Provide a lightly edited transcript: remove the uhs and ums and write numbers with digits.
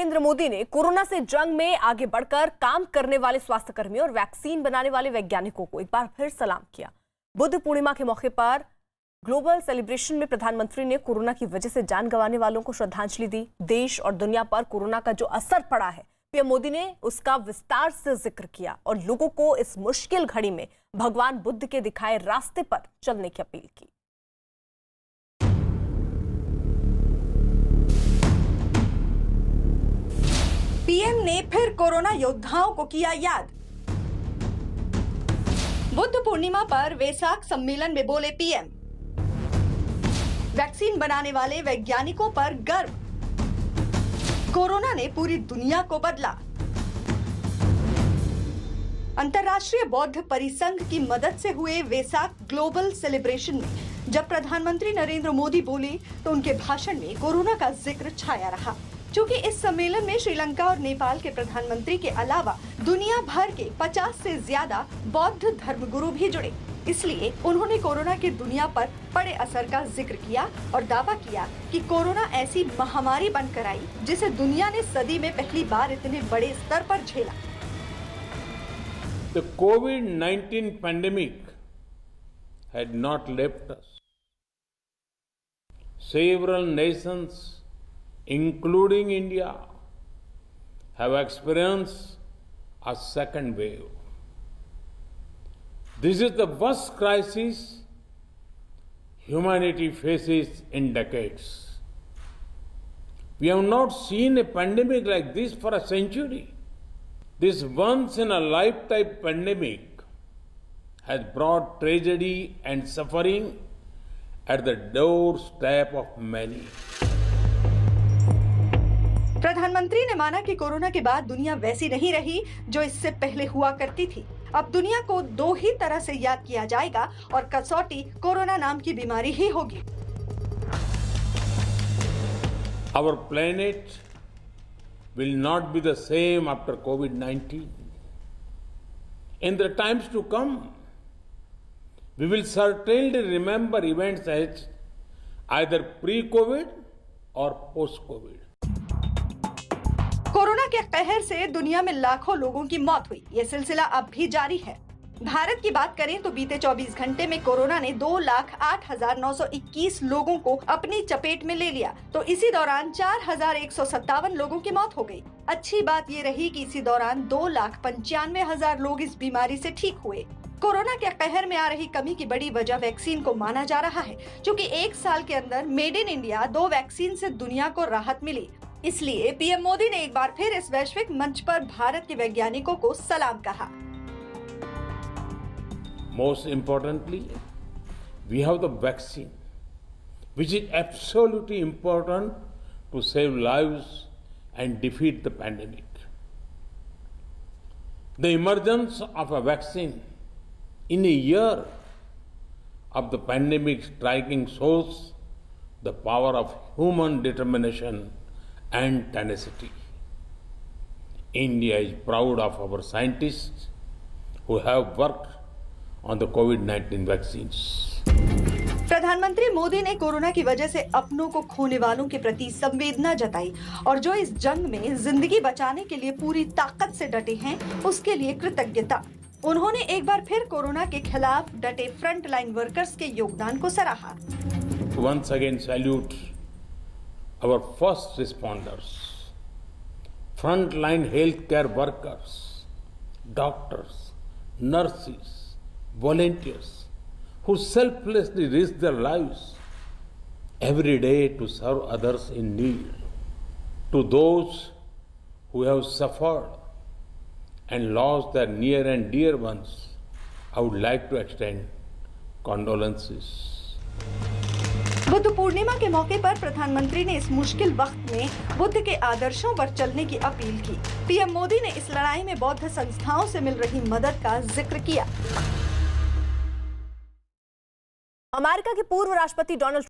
नरेंद्र मोदी ने कोरोना से जंग में आगे बढ़कर काम करने वाले स्वास्थ्य कर्मियों और वैक्सीन बनाने वाले वैज्ञानिकों को एक बार फिर सलाम किया। बुद्ध पूर्णिमा के मौके पर ग्लोबल सेलिब्रेशन में प्रधानमंत्री ने कोरोना की वजह से जान गंवाने वालों को श्रद्धांजलि दी। देश और दुनिया पर कोरोना का जो असर पड़ा है, पीएम मोदी ने उसका विस्तार से जिक्र किया और लोगों को इस मुश्किल घड़ी में भगवान बुद्ध के दिखाए रास्ते पर चलने की अपील की। पीएम ने फिर कोरोना योद्धाओं को किया याद। बुद्ध पूर्णिमा पर वेसाक सम्मेलन में बोले पीएम, वैक्सीन बनाने वाले वैज्ञानिकों पर गर्व, कोरोना ने पूरी दुनिया को बदला। अंतर्राष्ट्रीय बौद्ध परिसंघ की मदद से हुए वेसाक ग्लोबल सेलिब्रेशन में जब प्रधानमंत्री नरेंद्र मोदी बोले तो उनके भाषण में कोरोना का जिक्र छाया रहा। चूँकि इस सम्मेलन में श्रीलंका और नेपाल के प्रधानमंत्री के अलावा दुनिया भर के 50 से ज्यादा बौद्ध धर्मगुरु भी जुड़े, इसलिए उन्होंने कोरोना के दुनिया पर पड़े असर का जिक्र किया और दावा किया कि कोरोना ऐसी महामारी बनकर आई जिसे दुनिया ने सदी में पहली बार इतने बड़े स्तर पर झेला। The COVID-19 pandemic had not left us. Several nations, including India, have experienced a second wave. This is the worst crisis humanity faces in decades. We have not seen a pandemic like this for a century. This once-in-a-lifetime pandemic has brought tragedy and suffering at the doorstep of many. प्रधानमंत्री ने माना कि corona के बाद दुनिया वैसी नहीं रही जो इससे पहले हुआ करती थी। अब दुनिया को दो ही तरह से याद किया जाएगा और कसौटी कोरोना नाम की बीमारी ही होगी। Our planet will not be the same after COVID-19. In the times to come, we will certainly remember events as either pre-COVID or post-COVID. Corona के कहर से दुनिया में लाखों लोगों की मौत हुई। ये सिलसिला अब भी जारी है। भारत की बात करें तो बीते 24 घंटे में कोरोना ने 2,08,921 लोगों को अपनी चपेट में ले लिया, तो इसी दौरान 4,157 लोगों की मौत हो गई। अच्छी बात ये रही कि इसी दौरान 2,95,000 लोग इस बीमारी से ठीक हुए। कोरोना के कहर में आ रही कमी की बड़ी वजह वैक्सीन को माना जा रहा है, क्योंकि एक साल के अंदर मेड इन इंडिया 2 वैक्सीन से दुनिया को राहत मिली। इसलिए पीएम मोदी ने एक बार फिर इस वैश्विक मंच पर भारत के वैज्ञानिकों को सलाम कहा। Most importantly, we have the vaccine, which is absolutely important to save lives and defeat the pandemic. The emergence of a vaccine in a year of the pandemic striking shows the power of human determination and tenacity. India is proud of our scientists who have worked on the COVID-19 vaccines. प्रधानमंत्री मोदी ने corona की वजह से अपनों को खोने वालों के प्रति संवेदना जताई और जो इस जंग में जिंदगी बचाने के लिए पूरी ताकत से डटे हैं, उसके लिए कृतज्ञता। उन्होंने एक बार फिर कोरोना के खिलाफ डटे फ्रंट लाइन वर्कर्स के योगदान को सराहा। Once again salute our first responders, frontline healthcare workers, doctors, nurses, volunteers who selflessly risk their lives every day to serve others in need. To those who have suffered and lost their near and dear ones, I would like to extend condolences. Buddha Purnima के मौके पर प्रधानमंत्री ने इस मुश्किल वक्त में बुद्ध के आदर्शों पर चलने की अपील की। पीएम मोदी ने इस लड़ाई में बौद्ध संस्थाओं से मिल रही मदद का जिक्र किया। अमेरिका के पूर्व राष्ट्रपति डोनाल्ड